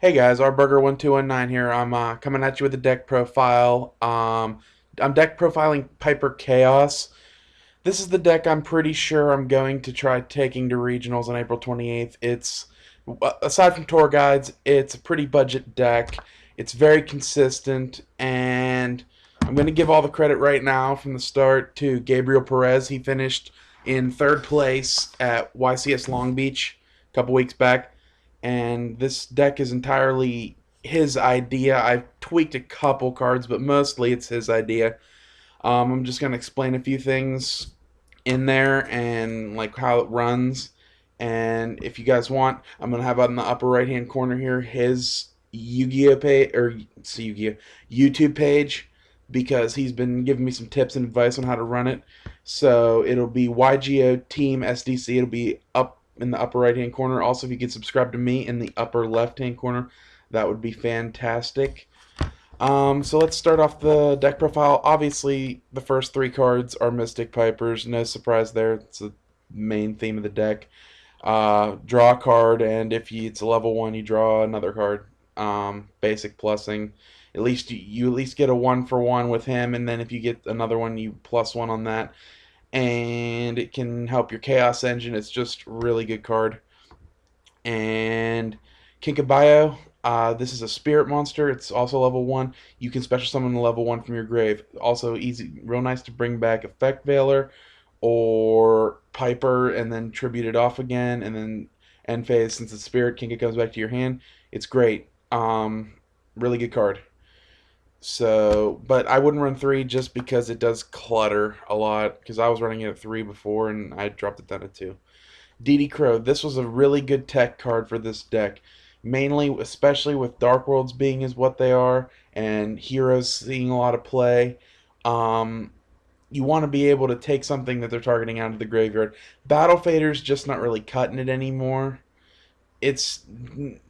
Hey guys, our Burger 1219 here. I'm coming at you with a deck profile. I'm deck profiling Piper Chaos. This is the deck I'm pretty sure I'm going to try taking to regionals on April 28th. It's aside from tour guides, it's a pretty budget deck. It's very consistent, and I'm going to give all the credit right now from the start to Gabriel Perez. He finished in third place at YCS Long Beach a couple weeks back, and this deck is entirely his idea. I've tweaked a couple cards, but mostly it's his idea. I'm just going to explain a few things in there and like how it runs. And if you guys want, I'm gonna have on the upper right hand corner here his Yu-Gi-Oh page or Yu-Gi-Oh YouTube page because he's been giving me some tips and advice on how to run it. So it'll be YGO Team SDC. It'll be up in the upper right hand corner. Also, if you could subscribe to me in the upper left hand corner, that would be fantastic. So let's start off the deck profile. Obviously, the first three cards are Mystic Pipers. No surprise there. It's the main theme of the deck. Draw a card, and if it's a level 1, you draw another card. Basic plussing. At least you at least get a 1-for-1 with him, and then if you get another one, you plus 1 on that. And it can help your Chaos Engine. It's just a really good card. And Kinkabayo. This is a spirit monster. It's also level 1. You can special summon a level 1 from your grave. Also easy, real nice to bring back Effect Veiler or Piper and then tribute it off again. And then end phase, since it's spirit, Kinka comes back to your hand. It's great. Really good card. So, but I wouldn't run 3 just because it does clutter a lot. Because I was running it at 3 before and I dropped it down to 2. DD Crow. This was a really good tech card for this deck. Mainly, especially with Dark Worlds being as what they are, and Heroes seeing a lot of play. Um, you want to be able to take something that they're targeting out of the graveyard. Battle Fader's just not really cutting it anymore. It's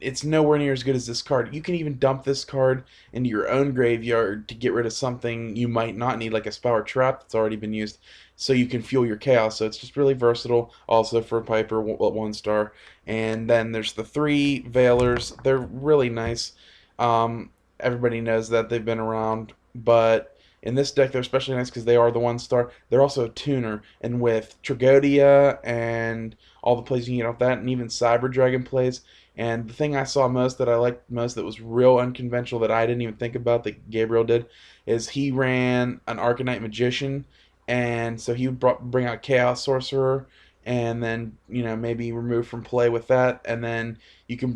it's nowhere near as good as this card. You can even dump this card into your own graveyard to get rid of something you might not need, like a spell or trap that's already been used, so you can fuel your chaos. So it's just really versatile. Also for Piper, 1 star. And then there's the 3 Veilers. They're really nice. Everybody knows that they've been around, but in this deck they're especially nice because they are the 1 star. They're also a tuner, and with Tragodia and all the plays you can get off that, and even Cyber Dragon plays. And the thing I saw most that I liked most that was real unconventional that I didn't even think about that Gabriel did is he ran an Arcanite Magician, and so he would bring out Chaos Sorcerer, and then maybe remove from play with that, and then you can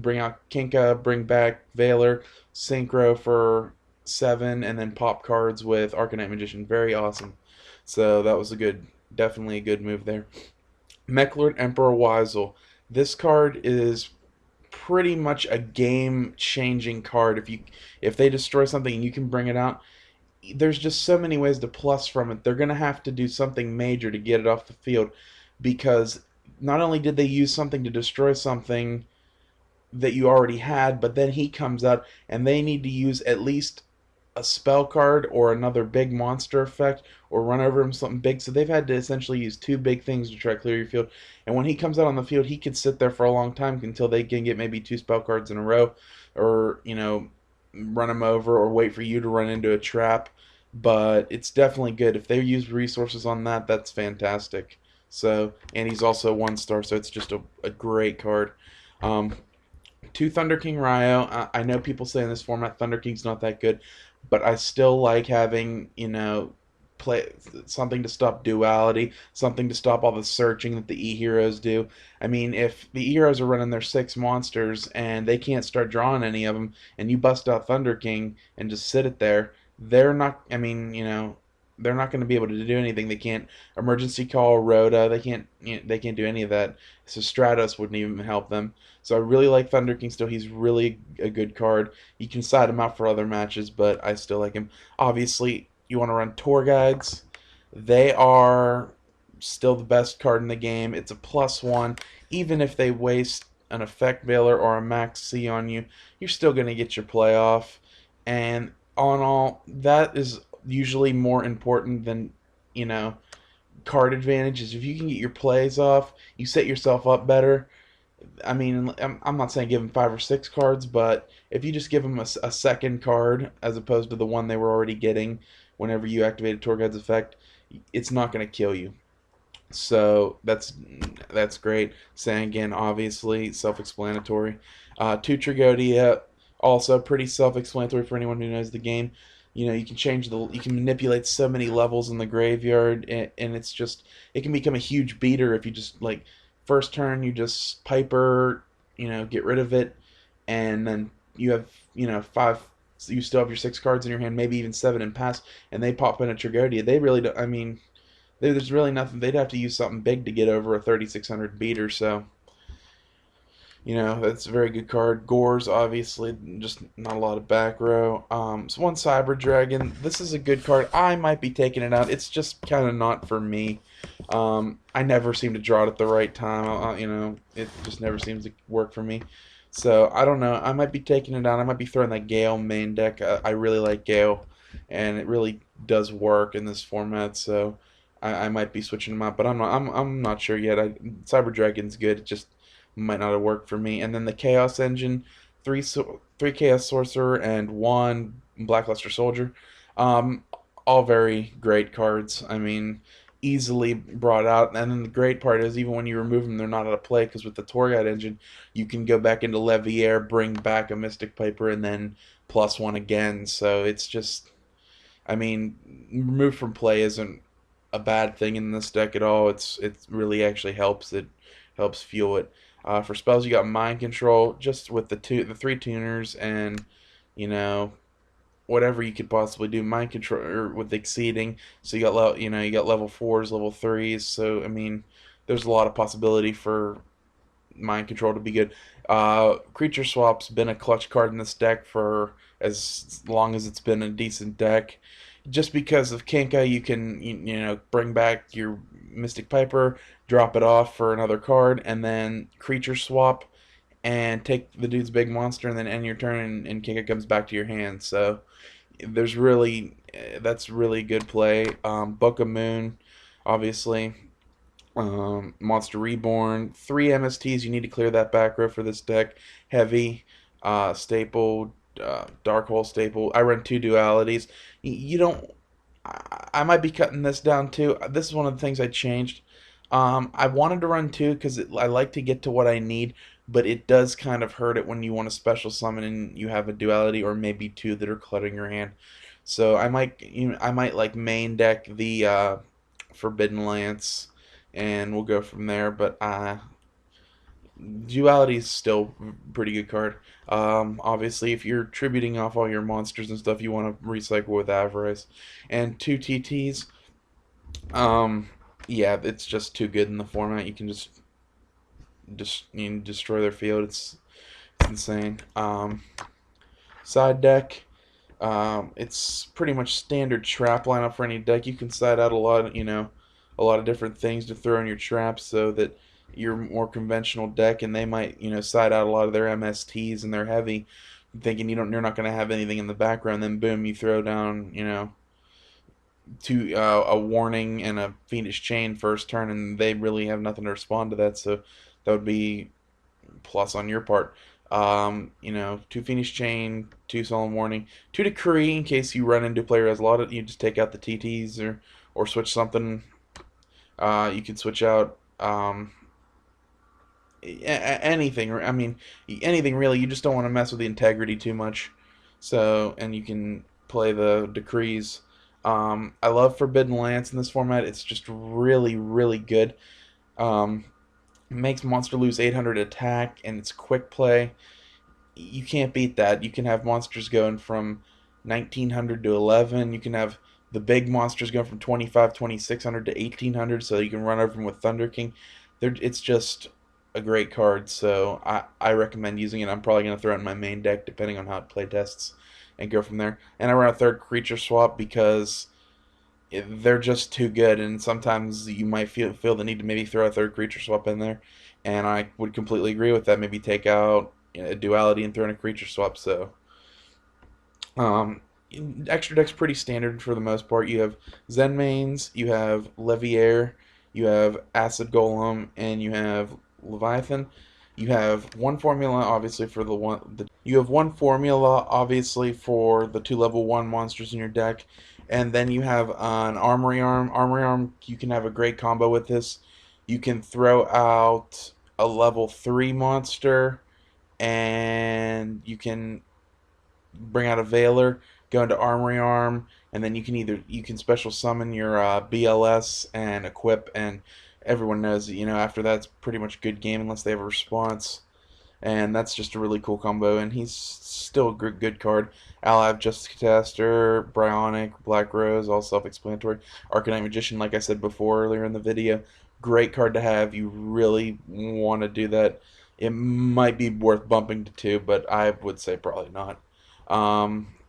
bring out Kinka, bring back Veiler, Synchro for 7, and then pop cards with Arcanite Magician. Very awesome. So that was definitely a good move there. Mechlord Emperor Weisel. This card is pretty much a game-changing card. If they destroy something and you can bring it out, there's just so many ways to plus from it. They're gonna have to do something major to get it off the field, because not only did they use something to destroy something that you already had, but then he comes out and they need to use at least a spell card or another big monster effect or run over him something big. So they've had to essentially use 2 big things to try to clear your field. And when he comes out on the field, he could sit there for a long time until they can get maybe 2 spell cards in a row, or run him over or wait for you to run into a trap. But it's definitely good if they use resources on that. That's fantastic. So, and he's also 1 star, so it's just a great card. Um, 2 Thunder King Ryo. I know people say in this format Thunder King's not that good, but I still like having, play something to stop duality, something to stop all the searching that the E-Heroes do. I mean, if the E-Heroes are running their 6 monsters and they can't start drawing any of them, and you bust out Thunder King and just sit it there, they're not, I mean, they're not going to be able to do anything. They can't emergency call Rhoda. They can't do any of that. So Stratos wouldn't even help them. So I really like Thunder King still. He's really a good card. You can side him out for other matches, but I still like him. Obviously, you want to run tour guides. They are still the best card in the game. It's a +1. Even if they waste an Effect Veiler or a Max C on you, you're still going to get your playoff. And all in all, that is usually more important than, you know, card advantages. If you can get your plays off, you set yourself up better. I mean, I'm not saying give them 5 or 6 cards, but if you just give them a second card as opposed to the one they were already getting whenever you activate a tour guide's effect, it's not going to kill you. So that's great. Sangan, obviously, self-explanatory. Two Tragodia, also pretty self-explanatory for anyone who knows the game. You know, you can manipulate so many levels in the graveyard, and it's just, it can become a huge beater if you just, like, first turn you just Piper, get rid of it, and then you have, five, so you still have your 6 cards in your hand, maybe even 7 in pass, and they pop in a Tragodia. They really don't, I mean, there's really nothing. They'd have to use something big to get over a 3600 beater. So, that's a very good card. Gores, obviously, just not a lot of back row. So one Cyber Dragon. This is a good card. I might be taking it out. It's just kind of not for me. I never seem to draw it at the right time. It just never seems to work for me. So I don't know. I might be taking it out. I might be throwing that Gale main deck. I really like Gale, and it really does work in this format. So I might be switching them out, but I'm not sure yet. Cyber Dragon's good. It just might not have worked for me. And then the Chaos Engine, three Chaos Sorcerer and one Blackluster Soldier, um, all very great cards. I mean, easily brought out. And then the great part is even when you remove them, they're not out of play because with the Torghast engine, you can go back into Leviair, bring back a Mystic Piper, and then +1 again. So it's just, I mean, removed from play isn't a bad thing in this deck at all. It really actually helps. It helps fuel it. For spells, you got Mind Control, just with the 3 tuners, and you know whatever you could possibly do. Mind Control or with Exceeding, so you got level 4s, level 3s. So I mean, there's a lot of possibility for Mind Control to be good. Creature Swap's been a clutch card in this deck for as long as it's been a decent deck. Just because of Kinka, you can bring back your Mystic Piper, drop it off for another card, and then Creature Swap and take the dude's big monster, and then end your turn, and Kinka comes back to your hand. So that's really good play. Book of Moon, obviously. Monster Reborn, 3 MSTs. You need to clear that back row for this deck. Heavy, Staple, Dark Hole Staple. I run 2 dualities. You don't. I might be cutting this down too. This is one of the things I changed. I wanted to run 2 because I like to get to what I need, but it does kind of hurt it when you want a special summon and you have a duality or maybe 2 that are cluttering your hand. So I might like main deck the Forbidden Lance, and we'll go from there. But Duality is still a pretty good card. Obviously, if you're tributing off all your monsters and stuff, you want to recycle with Avarice. And 2 TTs, yeah, it's just too good in the format. You can just destroy their field. It's insane. Side deck, it's pretty much standard trap lineup for any deck. You can side out a lot of different things to throw in your traps so that your more conventional deck, and they might side out a lot of their MSTs and their heavy, thinking you're not going to have anything in the background. Then boom, you throw down a warning and a Fiendish Chain first turn, and they really have nothing to respond to that. So that would be plus on your part. 2 Fiendish Chain, 2 Solemn Warning, 2 Decree in case you run into a player who has a lot of. You just take out the TTs or switch something. You can switch out anything. I mean, anything really. You just don't want to mess with the integrity too much. So, and you can play the Decrees. I love Forbidden Lance in this format. It's just really, really good. Um, Makes monster lose 800 attack, and it's quick play. You can't beat that. You can have monsters going from 1900 to 11. You can have the big monsters going from 2600 to 1800, so you can run over them with Thunder King. It's just a great card, so I recommend using it. I'm probably going to throw it in my main deck depending on how it play tests and go from there. And I run a third creature swap because they're just too good, and sometimes you might feel the need to maybe throw a third creature swap in there, and I would completely agree with that. Maybe take out a duality and throw in a creature swap. So um, extra deck's pretty standard for the most part. You have Zen mains, you have Leviair, you have Acid Golem, and you have Leviathan. You have one formula, obviously, for you have one formula, obviously, for the 2 level 1 monsters in your deck, and then you have an Armory Arm. Armory Arm, you can have a great combo with this. You can throw out a level 3 monster, and you can bring out a Veiler, go into Armory Arm, and then you can special summon your BLS and equip, and everyone knows that after that's pretty much good game unless they have a response, and that's just a really cool combo. And he's still a good card. Allive, Justice Catastor, Bryonic, Black Rose, all self-explanatory. Arcanite Magician, like I said before earlier in the video, great card to have. You really want to do that. It might be worth bumping to 2, but I would say probably not.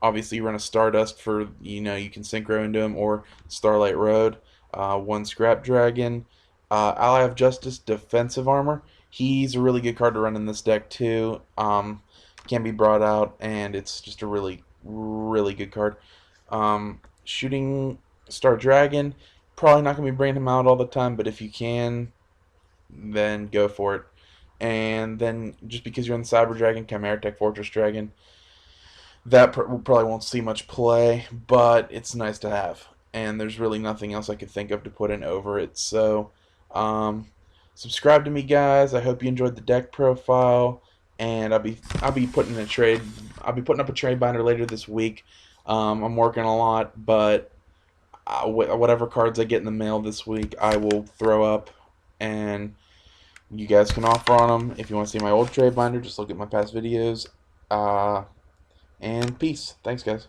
Obviously, you run a Stardust for, you can Synchro into him, or Starlight Road. One Scrap Dragon. Ally of Justice, Defensive Armor. He's a really good card to run in this deck, too. Can be brought out, and it's just a really, really good card. Shooting Star Dragon. Probably not going to be bringing him out all the time, but if you can, then go for it. And then, just because you're on the Cyber Dragon, Chimera Tech Fortress Dragon, that probably won't see much play, but it's nice to have. And there's really nothing else I could think of to put in over it. So, um, subscribe to me, guys. I hope you enjoyed the deck profile, and I'll be putting a trade. I'll be putting up a trade binder later this week. I'm working a lot, but whatever cards I get in the mail this week, I will throw up, and you guys can offer on them. If you want to see my old trade binder, just look at my past videos. And peace. Thanks, guys.